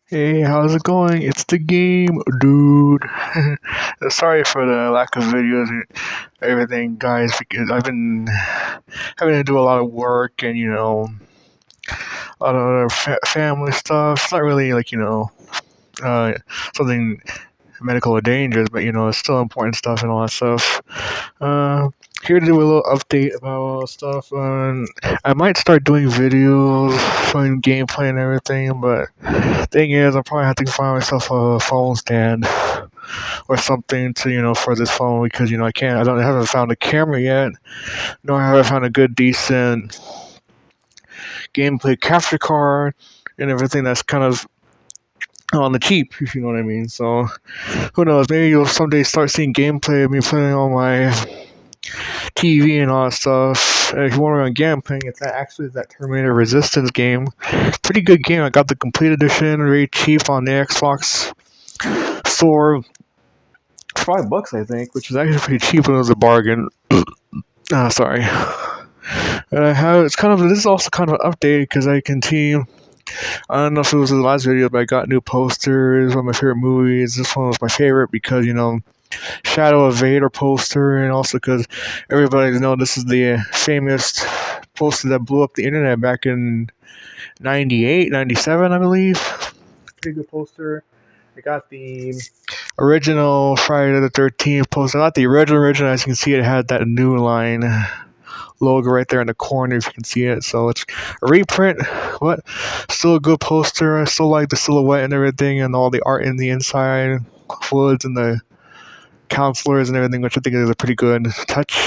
Hey, how's it going? It's the game, dude. Sorry for the lack of videos and everything, guys, because I've been having to do a lot of work and, a lot of other family stuff. It's not really like, uh, something medical or dangerous, but, it's still important stuff and all that stuff. Uh, Here to do a little update about all the stuff. I might start doing videos showing gameplay and everything, but thing is, I'll probably have to find myself a phone stand or something to, for this phone because, I haven't found a camera yet, nor have I found a good, decent gameplay capture card and everything that's kind of on the cheap, if you know what I mean. So, who knows? Maybe you'll someday start seeing gameplay of me playing on my TV and all that stuff. If you want to run gameplay, it's that Terminator Resistance game. Pretty good game. I got the complete edition, very cheap on the Xbox store. $5, I think, which is actually pretty cheap when it was a bargain. Sorry. And I have this is also kind of an update because I can see. I don't know if it was the last video, but I got new posters of my favorite movies. This one was my favorite because Shadow of Vader poster, and also because everybody knows this is the famous poster that blew up the internet back in 98, 97, I believe. Pretty good poster. I got the original Friday the 13th poster. Not the original. As you can see, it had that New Line logo right there in the corner, if you can see it. So it's a reprint, but still a good poster. I still like the silhouette and everything, and all the art in the inside, woods and the counselors and everything, which I think is a pretty good touch.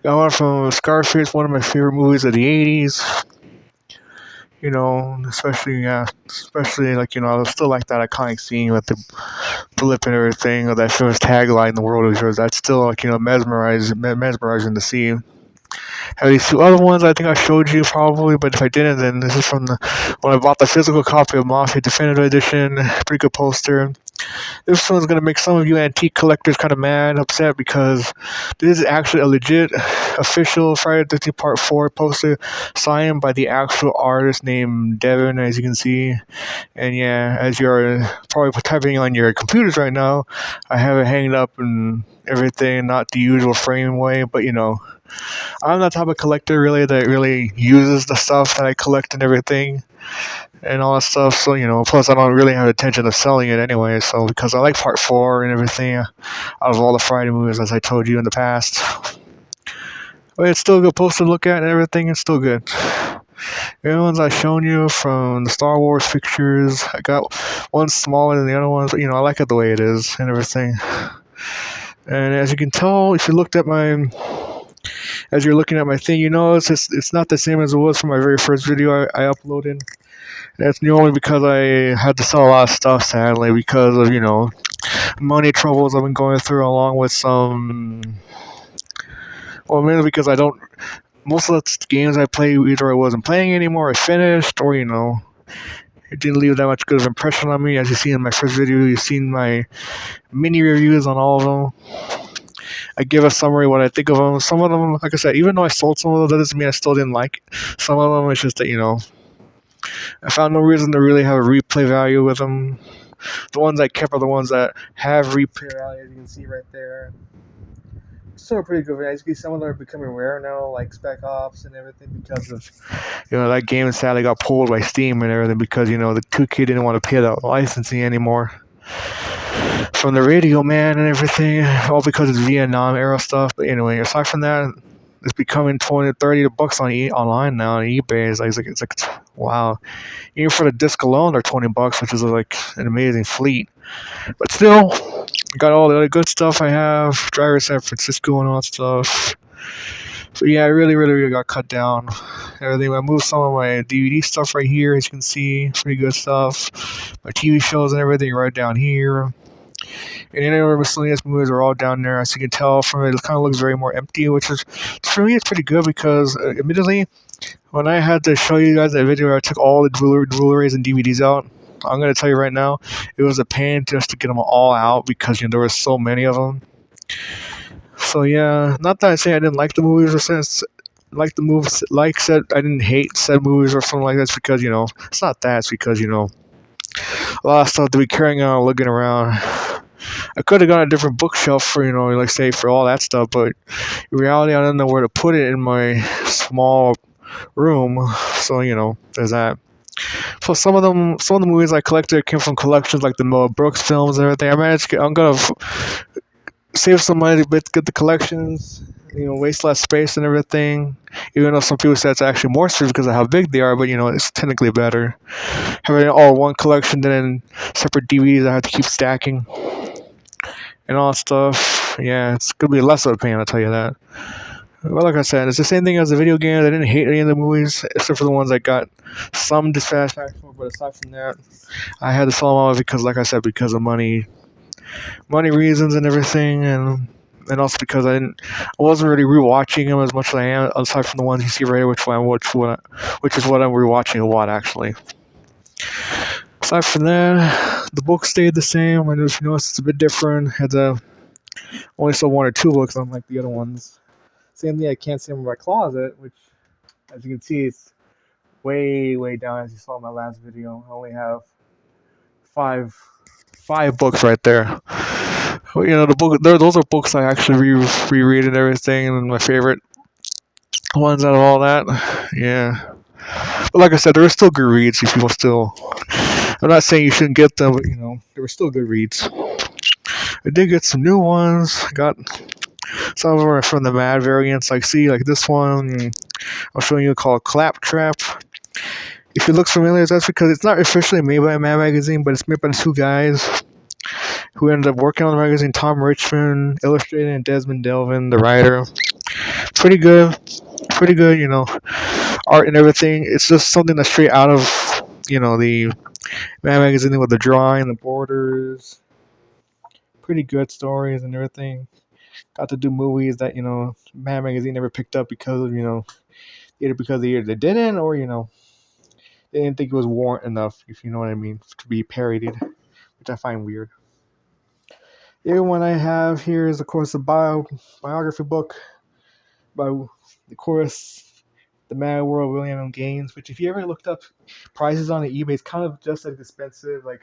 Got one from Scarface, one of my favorite movies of the 80s. Especially like I still like that iconic scene with the blip and everything, or that famous tagline, "The world is yours." That's still like mesmerizing to see. Have these two other ones I think I showed you probably, but if I didn't, then this is from when I bought the physical copy of Mafia Definitive Edition. Pretty good poster. This one's gonna make some of you antique collectors kind of mad, upset, because this is actually a legit, official Friday the 13th Part 4 poster signed by the actual artist named Devin, as you can see. And yeah, as you're probably typing on your computers right now, I have it hanging up and everything, not the usual frame way, but I'm the type of collector really that really uses the stuff that I collect and everything and all that stuff. So, plus I don't really have intention of selling it anyway. So, because I like Part 4 and everything out of all the Friday movies, as I told you in the past. But it's still a good poster to look at and everything. It's still good. The ones I've shown you from the Star Wars pictures, I got one smaller than the other ones, but I like it the way it is and everything. And as you can tell, if you looked at as you're looking at my thing, it's not the same as it was from my very first video I uploaded. That's only because I had to sell a lot of stuff, sadly, because of, money troubles I've been going through, along with mainly because most of the games I play, either I wasn't playing anymore, I finished, or, it didn't leave that much good of an impression on me. As you see in my first video, you've seen my mini reviews on all of them. I give a summary what I think of them. Some of them, like I said, even though I sold some of them, that doesn't mean I still didn't like some of them. It's just that, I found no reason to really have a replay value with them. The ones I kept are the ones that have replay value, as you can see right there. Still pretty good. As you can see, some of them are becoming rare now, like Spec Ops and everything, because of, that game sadly got pulled by Steam and everything because, the 2K didn't want to pay that licensing anymore from the Radio Man and everything, all because it's Vietnam era stuff. But anyway, aside from that, it's becoming $20-$30 on online now on eBay. It's like wow. Even for the disc alone, they're $20, which is like an amazing fleet. But still, got all the other good stuff I have, Driver San Francisco and all that stuff. So yeah, I really got cut down. Everything. I moved some of my DVD stuff right here, as you can see, pretty good stuff. My TV shows and everything right down here. And any other miscellaneous movies are all down there. As you can tell from it, it kind of looks very more empty, which is, for me, it's pretty good because, admittedly, when I had to show you guys that video where I took all the Blu-rays and DVDs out, I'm going to tell you right now, it was a pain just to get them all out because, there were so many of them. So, yeah, not that I say I didn't like the movies or said I didn't hate said movies or something like that. It's because, it's not that. It's because, a lot of stuff to be carrying on, looking around. I could have got a different bookshelf for, like say for all that stuff, but in reality, I don't know where to put it in my small room. So there's that. So some of the movies I collected came from collections like the Mel Brooks films and everything. I'm gonna save some money to get the collections. Waste less space and everything. Even though some people say it's actually more space because of how big they are, but it's technically better having it all one collection than in separate DVDs I have to keep stacking and all that stuff. Yeah, it's gonna be less of a pain. I'll tell you that. Well, like I said, it's the same thing as the video games. I didn't hate any of the movies except for the ones I got some dissatisfaction for. But aside from that, I had to sell them all because, like I said, because of money reasons and everything, and also because I wasn't really rewatching them as much as I am. Aside from the ones you see right here, which is what I'm rewatching a lot actually. Aside from that, the book stayed the same. I just noticed it's a bit different. Had to only saw one or two books, unlike the other ones. Same thing, I can't see them in my closet, which, as you can see, it's way, way down. As you saw in my last video, I only have five books right there. Well, those are books I actually reread and everything, and my favorite ones out of all that. Yeah, but like I said, there are still good reads. If people still, I'm not saying you shouldn't get them, but there were still good reads. I did get some new ones. Got some of them are from the Mad variants. Like this one, I'm showing you called Claptrap. If it looks familiar, that's because it's not officially made by Mad Magazine, but it's made by two guys who ended up working on the magazine. Tom Richmond, illustrator, and Desmond Delvin, the writer. Pretty good, art and everything. It's just something that's straight out of, the Mad Magazine with the drawing, the borders. Pretty good stories and everything. Got to do movies that, Mad Magazine never picked up because of, either because they didn't or, they didn't think it was warrant enough, if you know what I mean, to be parodied, which I find weird. The other one I have here is, of course, a biography book by, of course, the Mad World William M. Gaines, which if you ever looked up prices on eBay, it's kind of just as expensive, like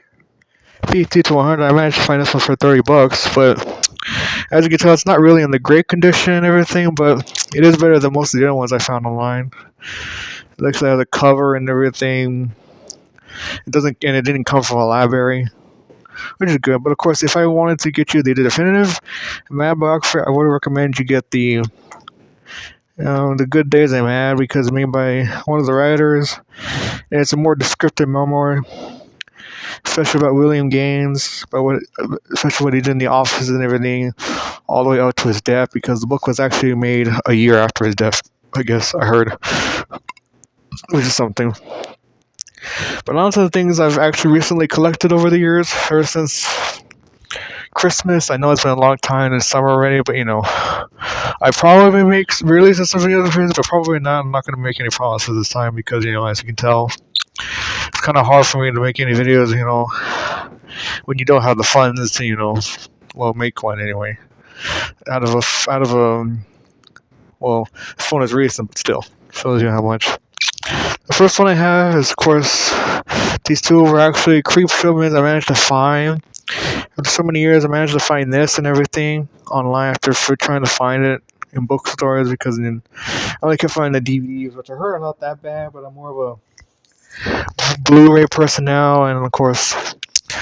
50 to 100. I managed to find this one for $30, but as you can tell, it's not really in the great condition and everything, but it is better than most of the other ones I found online. It actually has a cover and everything. It didn't come from a library, which is good. But of course, if I wanted to get you the definitive Mad biography, I would recommend you get the Good Days I'm Mad, because it's made by one of the writers, and it's a more descriptive memoir, especially about William Gaines, especially what he did in the office and everything, all the way up to his death, because the book was actually made a year after his death, I guess I heard, which is something. But on to the things I've actually recently collected over the years, ever since Christmas. I know it's been a long time, it's summer already, but I probably release some videos, but probably not. I'm not going to make any promises this time because, as you can tell, it's kind of hard for me to make any videos, when you don't have the funds to, make one anyway. Well, this phone is recent, but still, shows you how much. The first one I have is, of course, these two were actually creep showmans I managed to find. After so many years, I managed to find this and everything online after trying to find it in bookstores, because I only could find the DVDs, which I heard are not that bad, but I'm more of a Blu-ray person now, and of course,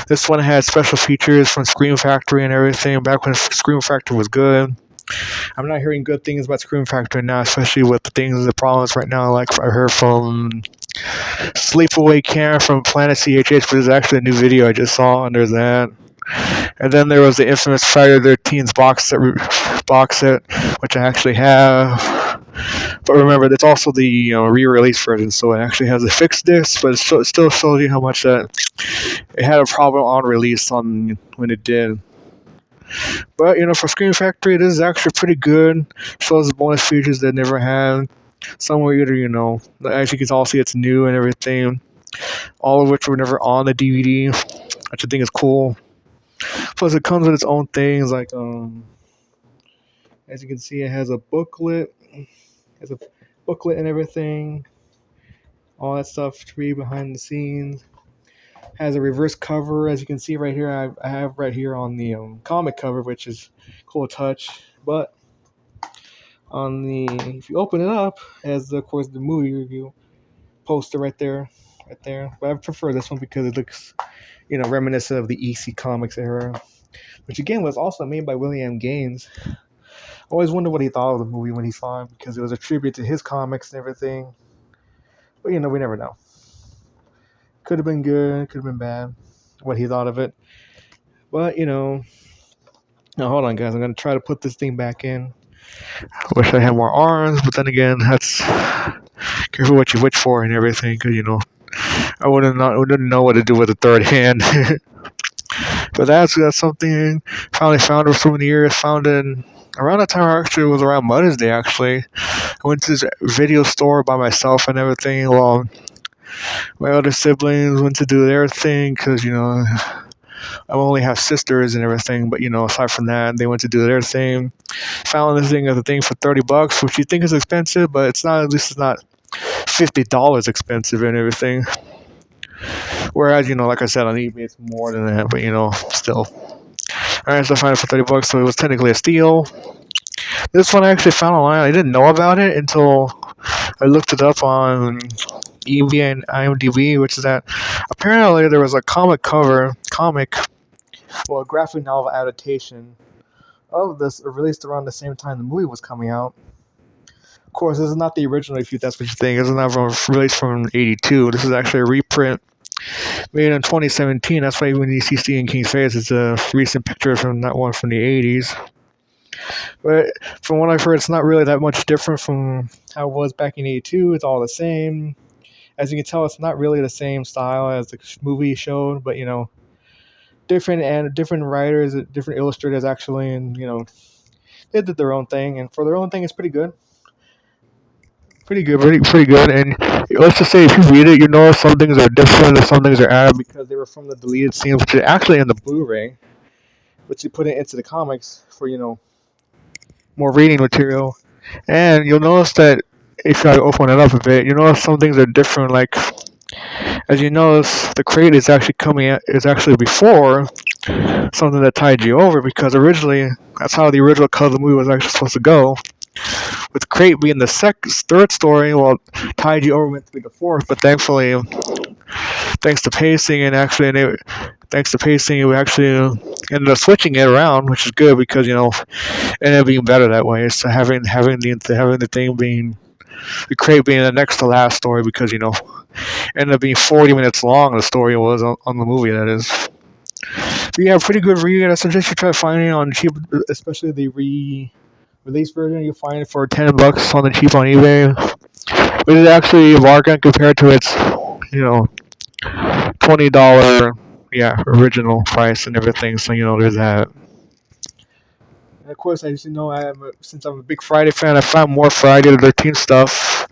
this one had special features from Scream Factory and everything, back when Scream Factory was good. I'm not hearing good things about Scream Factory now, especially with the problems right now, like I heard from Sleepaway Camp from Planet CHH, which is actually a new video I just saw, and there's that. And then there was the infamous Friday the 13th box set, which I actually have. But remember, it's also the re-release version, so it actually has a fixed disc, but it still shows you how much that it had a problem on release when it did. But for Scream Factory, this is actually pretty good. Shows the bonus features they never had. Some were either, as you can all see, it's new and everything. All of which were never on the DVD, which I think is cool. Plus, it comes with its own things, like as you can see, it has a booklet. And everything. All that stuff to read behind the scenes. Has a reverse cover, as you can see right here. I have right here on the comic cover, which is cool touch. But on the if you open it up, as of course the movie review poster right there, right there. But I prefer this one because it looks, reminiscent of the EC Comics era, which again was also made by William Gaines. I always wondered what he thought of the movie when he saw it because it was a tribute to his comics and everything. But we never know. Could have been good, could have been bad. What he thought of it. But now hold on, guys. I'm gonna try to put this thing back in. I wish I had more arms, but then again, that's careful what you wish for and everything, because I wouldn't know what to do with a third hand. But that's something finally found over so many years. Found in around the time actually it was around Mother's Day. Actually, I went to this video store by myself and everything. While my other siblings went to do their thing, because I only have sisters and everything. But aside from that, they went to do their thing. Found this thing as a thing for $30, which you think is expensive, but it's not. At least it's not $50 expensive and everything. Whereas, like I said, on eBay it's more than that, but still. Alright, so I found it for $30, so it was technically a steal. This one I actually found online. I didn't know about it until I looked it up on eBay and IMDb, which is that apparently there was a a graphic novel adaptation of this released around the same time the movie was coming out. Of course, this is not the original, if that's what you think. This is not released from '82. This is actually a reprint made in 2017. That's why when you see Stephen King's face, it's a recent picture from that one from the '80s. But from what I've heard, it's not really that much different from how it was back in '82. It's all the same. As you can tell, it's not really the same style as the movie showed, but different writers, different illustrators actually, and they did their own thing, and for their own thing, it's pretty good. Pretty good. And let's just say if you read it, some things are different and some things are added because they were from the deleted scenes, which are actually in the Blu-ray, which you put it into the comics for more reading material. And you'll notice that if I open it up a bit, some things are different. Like as you notice, the crate is actually before something that tied you over because originally that's how the original cut of the movie was actually supposed to go. With crate being the third story, well, tied you over meant to be the fourth, but thankfully, thanks to pacing we actually ended up switching it around, which is good because it ended up being better that way. So having the thing being the crate being the next to last story because ended up being 40 minutes long. The story was on the movie, that is. But yeah, pretty good read. I suggest you try finding it on cheap, especially the release version. You'll find it for $10 on the cheap on eBay, which is actually a bargain compared to its $20 original price and everything. So there's that. And of course, as you know, since I'm a big Friday fan, I found more Friday the 13th stuff.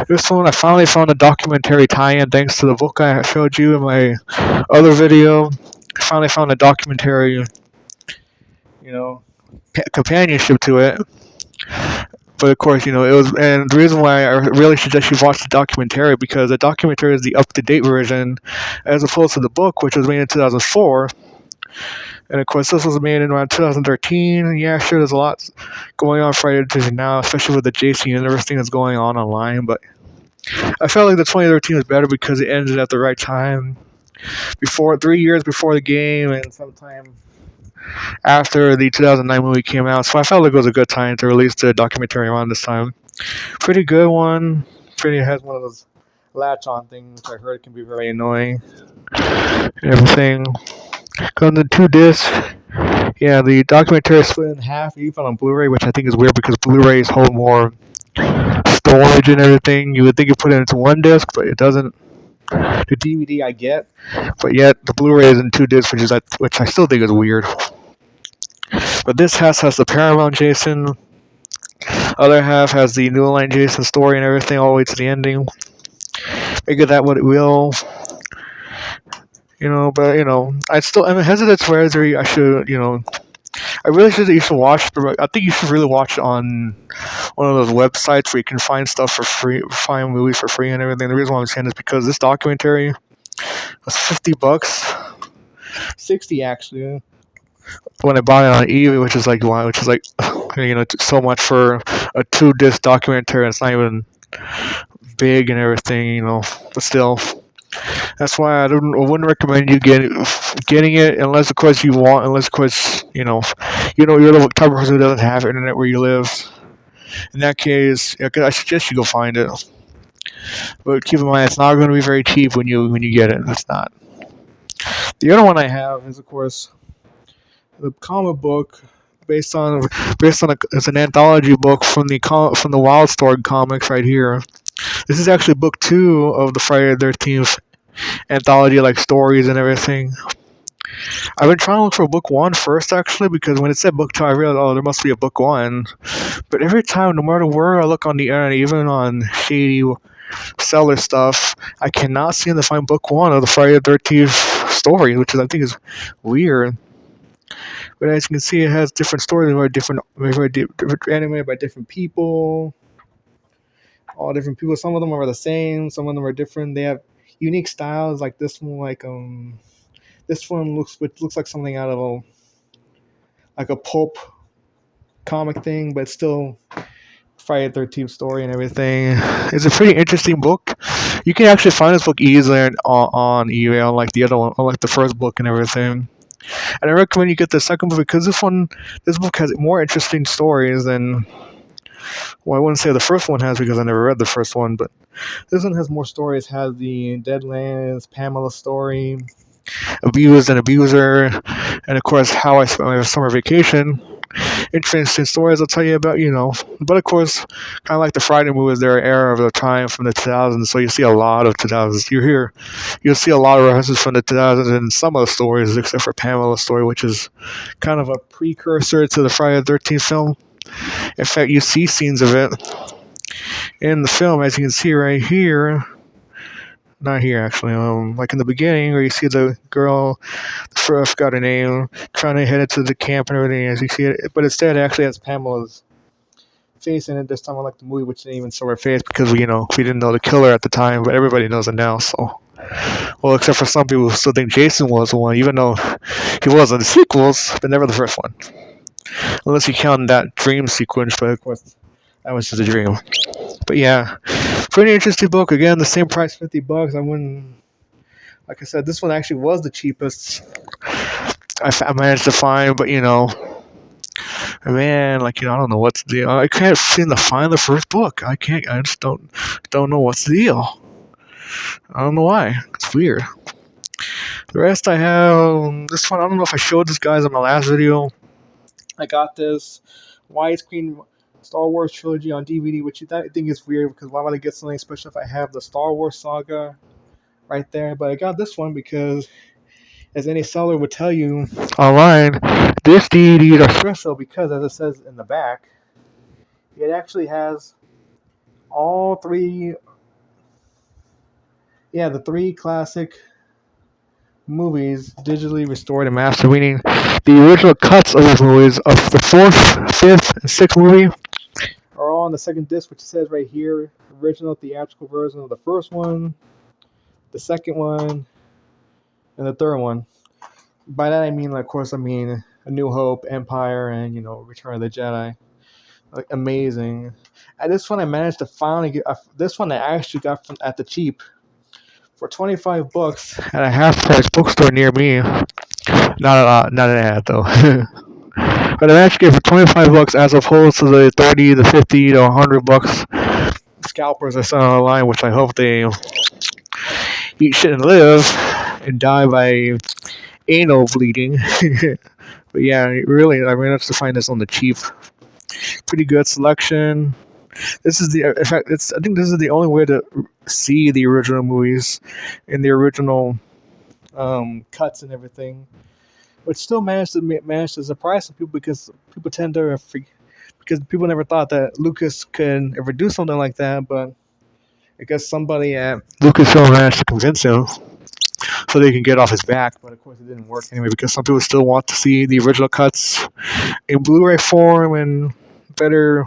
This one, I finally found a documentary tie-in thanks to the book I showed you in my other video. I finally found a documentary, companionship to it. But of course, it was, and the reason why I really suggest you watch the documentary because the documentary is the up-to-date version, as opposed to the book, which was made in 2004. And of course, this was made in around 2013. Yeah, sure, there's a lot going on Friday the now, especially with the JC and everything that's going on online. But I felt like the 2013 was better because it ended at the right time, 3 years before the game, and sometime after the 2009 movie came out. So I felt like it was a good time to release the documentary around this time. Pretty good one. Pretty has one of those latch-on things, which I heard can be very annoying. And everything. Comes in 2 discs. Yeah, the documentary is split in half, even on Blu-ray, which I think is weird because Blu-rays hold more storage and everything. You would think you put it into 1 disc, but it doesn't. The DVD I get, but yet the Blu-ray is in 2 discs, which I still think is weird. But this has the Paramount Jason. Other half has the New Line Jason story and everything all the way to the ending. Make of that what it will. But I'm hesitant to whether I should, I really should. You should watch. I think you should really watch it on one of those websites where you can find stuff for free, find movies for free and everything. The reason why I'm saying this is because this documentary, It was $50, 60 actually. When I bought it on eBay, which is like wow, which is like so much for a 2 disc documentary. It's not even big and everything, but still. That's why I wouldn't recommend you getting it unless, of course, unless, of course, you're the type of person who doesn't have internet where you live. In that case, I suggest you go find it. But keep in mind, it's not going to be very cheap when you get it. It's not. The other one I have is, of course, the comic book based on it's an anthology book from the Wildstorm comics right here. This is actually book 2 of the Friday the 13th anthology, like stories and everything. I've been trying to look for book 1 first, actually, because when it said book 2, I realized, oh, there must be a book 1. But every time, no matter where I look on the internet, even on shady seller stuff, I cannot seem to find book 1 of the Friday the 13th story, which I think is weird. But as you can see, it has different stories, different animated by different people, all different people. Some of them are the same, some of them are different. They have unique styles, like this one, this one looks like something out of a pulp comic thing, but still Friday the 13th story and everything. It's a pretty interesting book. You can actually find this book easily on eBay, unlike the other one, unlike the first book and everything. And I recommend you get the second book because this book has more interesting stories than. Well, I wouldn't say the first one has because I never read the first one, but this one has more stories. Has the Deadlands, Pamela story, Abused and Abuser, and of course How I Spent My Summer Vacation. Interesting stories I'll tell you about, But of course, kind of like the Friday movies, they're an era of the time from the 2000s, so you see a lot of 2000s. You'll see a lot of references from the 2000s in some of the stories, except for Pamela's story, which is kind of a precursor to the Friday the 13th film. In fact, you see scenes of it in the film, as you can see right here. Not here, actually. Like in the beginning, where you see the girl, I forgot her name, trying to head into the camp and everything, as you see it. But instead, it actually has Pamela's face in it this time, unlike the movie, which didn't even show her face because we didn't know the killer at the time, but everybody knows it now. So, well, except for some people who still think Jason was the one, even though he was in the sequels, but never the first one. Unless you count that dream sequence, but of course, that was just a dream. But yeah, pretty interesting book. Again, the same price, $50. I wouldn't. Like I said, this one actually was the cheapest I managed to find, but man, I don't know what's the deal. I can't seem to find the first book. I can't. I just don't know what's the deal. I don't know why. It's weird. The rest I have this one. I don't know if I showed this guys in my last video. I got this widescreen Star Wars trilogy on DVD, which I think is weird because why would I get something special if I have the Star Wars saga right there? But I got this one because, as any seller would tell you online, this DVDs are special because, as it says in the back, it actually has all three, the 3 classic movies digitally restored and mastered, meaning the original cuts of those movies of the 4th, 5th, and 6th movie are all on the second disc, which says right here, original theatrical version of the first one, the second one, and the third one. By that I mean, of course, A New Hope, Empire, and Return of the Jedi. Like amazing. And this one I managed to finally get. This one I actually got at the cheap for $25 at a half-price bookstore near me. Not an ad though. But I managed to get it for $25 as opposed to the 30, the 50 to $100 scalpers I saw online, which I hope they eat shit and live and die by anal bleeding. But yeah, really, I managed to find this on the cheap. Pretty good selection. This is in fact, I think this is the only way to see the original movies in the original cuts and everything. But still managed to surprise some people because people tend to because people never thought that Lucas could ever do something like that. But I guess somebody at Lucasfilm managed to convince him so they can get off his back. But of course, it didn't work anyway because some people still want to see the original cuts in Blu-ray form and better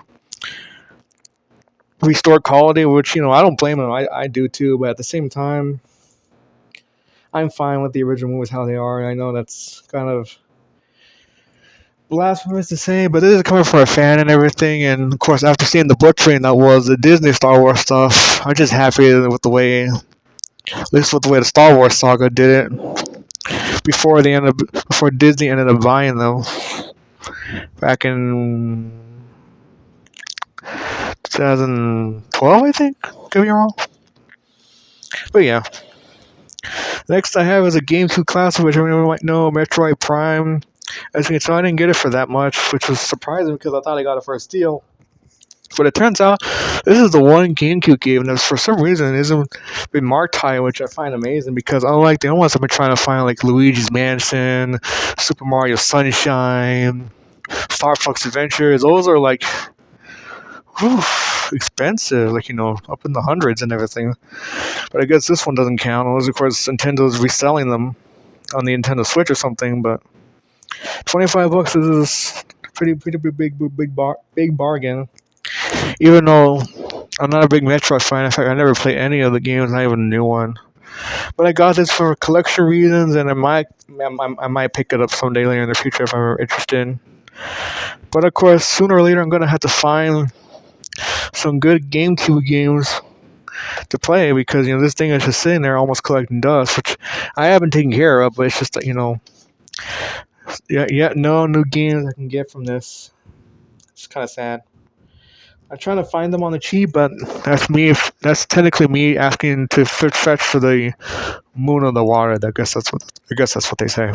restored quality. Which I don't blame them. I do too. But at the same time, I'm fine with the original movies how they are. I know that's kind of blasphemous to say, but this is coming from a fan and everything. And of course, after seeing the butchering that was the Disney Star Wars stuff, I'm just happy with the way, at least with the way the Star Wars saga did it before Disney ended up buying them back in 2012, I think. Could be wrong, but yeah. Next, I have is a GameCube classic, which everyone might know, Metroid Prime. As you can tell, I didn't get it for that much, which was surprising because I thought I got it for a steal. But it turns out this is the one GameCube game that for some reason isn't been marked high, which I find amazing because unlike the other ones I've been trying to find like Luigi's Mansion, Super Mario Sunshine, Star Fox Adventures, those are like whew, expensive, like up in the hundreds and everything. But I guess this one doesn't count unless of course Nintendo's reselling them on the Nintendo Switch or something. But $25 is pretty big bargain. Even though I'm not a big Metroid fan, in fact, I never played any of the games, not even a new one. But I got this for collection reasons, and I might pick it up someday later in the future if I'm ever interested. But of course, sooner or later, I'm gonna have to find some good GameCube games to play because this thing is just sitting there almost collecting dust, which I haven't taken care of. But it's just that no new games I can get from this. It's kind of sad. I'm trying to find them on the cheap, but that's me. That's technically me asking to fetch for the moon of the water. I guess that's what they say.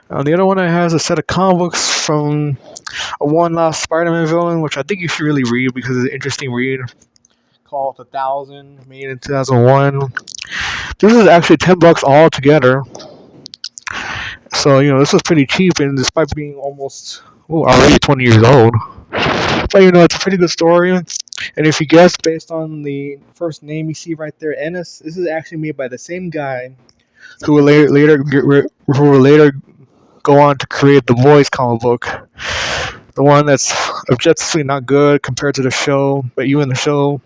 The other one I have is a set of comic books from a one last Spider-Man villain, which I think you should really read because it's an interesting read. Called The Thousand, made in 2001. This is actually $10 all together. So this was pretty cheap, and despite being almost already 20 years old. But it's a pretty good story. And if you guess based on the first name you see right there, Ennis, this is actually made by the same guy who will later go on to create the Boys comic book. The one that's objectively not good compared to the show, but even the show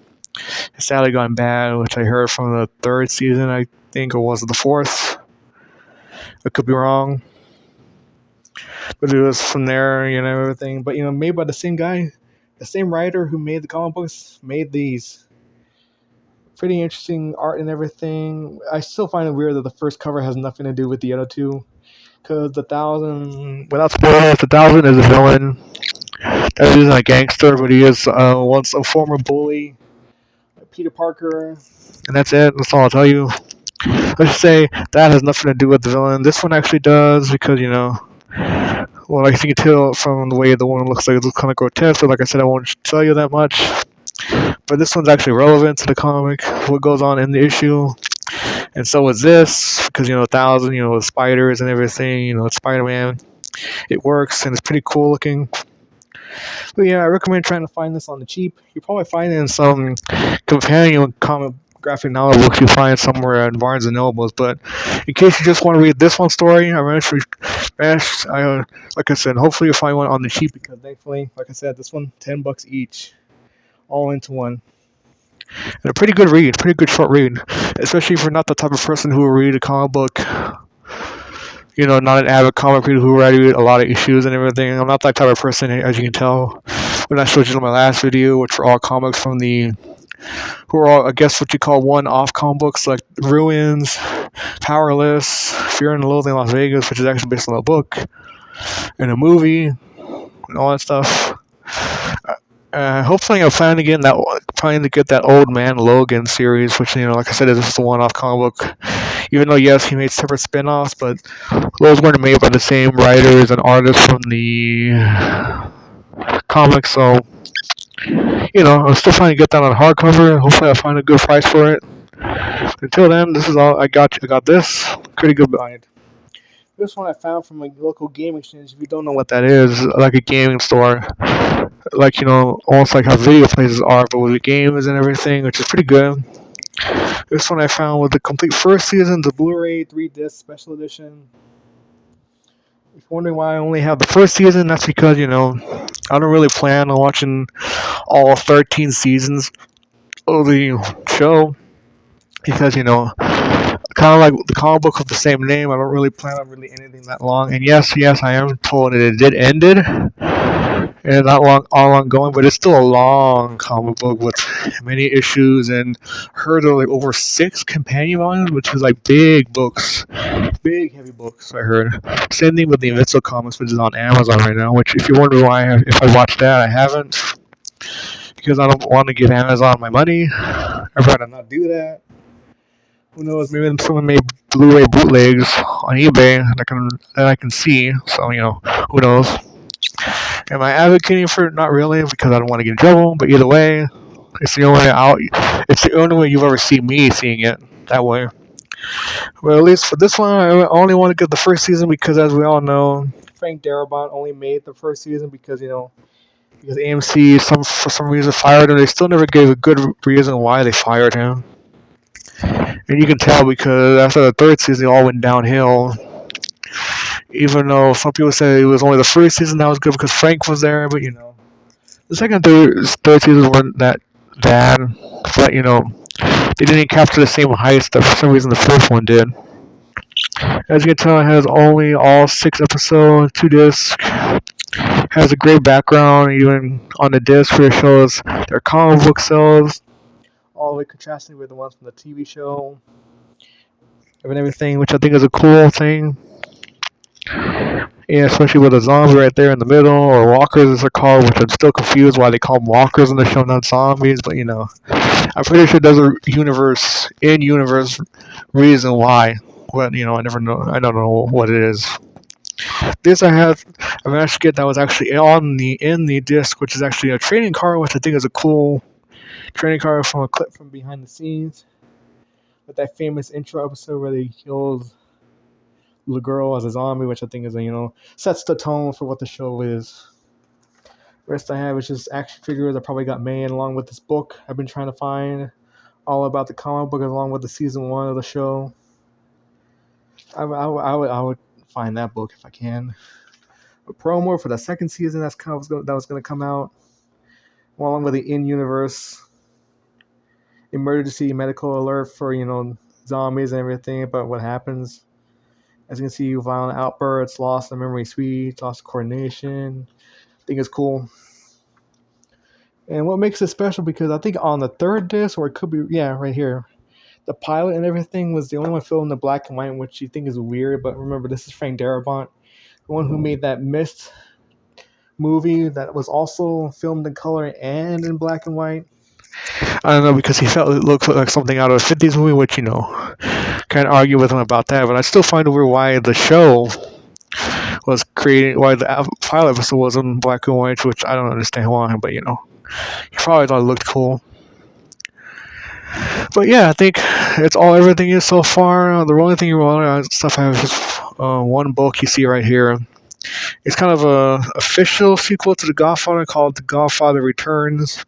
has sadly gone bad, which I heard from the third season, I think, or was it the fourth? I could be wrong. But it was from there, everything. But made by the same guy, the same writer who made the comic books, made these. Pretty interesting art and everything. I still find it weird that the first cover has nothing to do with the other two. Because the Thousand, without spoilers, the Thousand is a villain. That isn't a gangster, but he is once a former bully, Peter Parker. And that's it. That's all I'll tell you. Let's just say that has nothing to do with the villain. This one actually does because, well, I think you can tell from the way the one looks like it's kind of grotesque. So like I said, I won't tell you that much. But this one's actually relevant to the comic, what goes on in the issue. And so is this, because, 1,000, the spiders and everything, it's Spider-Man. It works, and it's pretty cool looking. But yeah, I recommend trying to find this on the cheap. You'll probably find it in some companion comic graphic novel books you find somewhere at Barnes & Nobles. But in case you just want to read this one story, like I said, hopefully you'll find one on the cheap because thankfully, like I said, this one, $10 each. All into one. And a pretty good read, pretty good short read. Especially if you're not the type of person who will read a comic book. Not an avid comic reader who read a lot of issues and everything. I'm not that type of person, as you can tell. When I showed you in my last video, which were all comics from who are all, I guess, what you call one-off comic books, like Ruins, Powerless, Fear and Loathing in Las Vegas, which is actually based on a book, and a movie, and all that stuff. Hopefully, I'm planning to get that Old Man Logan series, which like I said, is just a one-off comic book. Even though yes, he made separate spin-offs, but those weren't made by the same writers and artists from the comics. So I'm still trying to get that on hardcover. Hopefully, I'll find a good price for it. Until then, this is all I got. I got this pretty good bind. This one I found from a local game exchange. If you don't know what that is, like a gaming store, like almost like how video places are, but with the games and everything, which is pretty good. This one I found with the complete first season, the Blu-ray 3-disc special edition. If you're wondering why I only have the first season, that's because I don't really plan on watching all 13 seasons of the show because kind of like the comic book with the same name. I don't really plan on really anything that long. And yes, I am told that it did ended, and not long, all ongoing, but it's still a long comic book with many issues and heard of like over 6 companion volumes, which is like big books, big heavy books. I heard. Same thing with the Invincible comics, which is on Amazon right now. Which, if you wonder if I watched that, I haven't because I don't want to give Amazon my money. I'd rather not do that. Who knows? Maybe someone made Blu-ray bootlegs on eBay that I can see. So who knows? Am I advocating for it? Not really, because I don't want to get in trouble. But either way, it's the only way out. It's the only way you've ever seen me seeing it that way. Well, at least for this one, I only want to get the first season because, as we all know, Frank Darabont only made the first season because because AMC for some reason fired him. They still never gave a good reason why they fired him. And you can tell because after the third season, it all went downhill. Even though some people say it was only the first season that was good because Frank was there, but the second and third seasons weren't that bad. But they didn't capture the same heights that for some reason the first one did. As you can tell, it has only all 6 episodes, 2 discs. Has a great background, even on the disc where it shows their comic book sales, all the way contrasting with the ones from the TV show and everything, which I think is a cool thing. Yeah, especially with a zombie right there in the middle, or walkers as they're called, which I'm still confused why they call them walkers in the show, not zombies. But I'm pretty sure there's a in-universe reason why. But I never know. I don't know what it is. This I managed to get that was actually in the disc, which is actually a trading card, which I think is a cool trading card from a clip from behind the scenes with that famous intro episode where they kills the girl as a zombie, which I think is sets the tone for what the show is. Rest I have is just action figures I probably got made along with this book I've been trying to find all about the comic book along with the season 1 of the show. I would find that book if I can. A promo for the second season that was going to come out, along with the in-universe emergency medical alert for zombies and everything about what happens. As you can see, violent outbursts, loss of memory speed, loss of coordination. I think it's cool. And what makes it special, because I think on the third disc, or it could be, right here, the pilot and everything was the only one filmed in black and white, which you think is weird. But remember, this is Frank Darabont, the one who made that Mist movie that was also filmed in color and in black and white. I don't know, because he felt it looked like something out of a 50s movie, which, can't argue with him about that. But I still find it weird why the show was created, why the pilot episode was in black and white, which I don't understand why, but he probably thought it looked cool. But yeah, I think it's everything is so far. The only thing stuff I have is one book you see right here. It's kind of a official sequel to The Godfather called The Godfather Returns.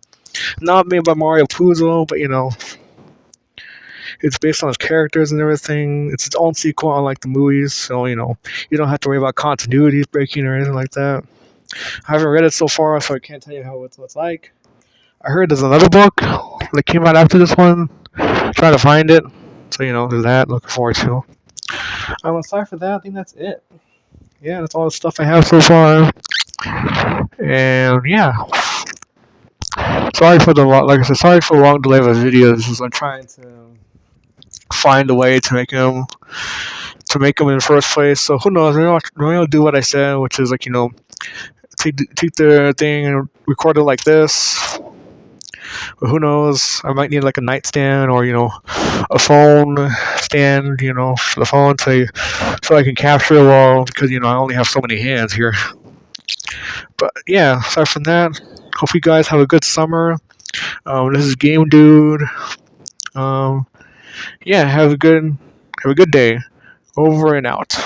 Not made by Mario Puzo, but it's based on his characters and everything. It's its own sequel, unlike the movies, so you don't have to worry about continuities breaking or anything like that. I haven't read it so far, so I can't tell you how it's like. I heard there's another book that came out after this one. Trying to find it, so there's that. Looking forward to. Aside for that, I think that's it. Yeah, that's all the stuff I have so far. And yeah. Sorry for the long delay of the videos. I'm trying to find a way to make them in the first place. So who knows? Maybe I'll do what I said, which is take the thing and record it like this. But who knows? I might need like a nightstand or a phone stand, for the phone so I can capture it well, because I only have so many hands here. But yeah, aside from that, hope you guys have a good summer. This is Game Dude. Yeah, have a good day. Over and out.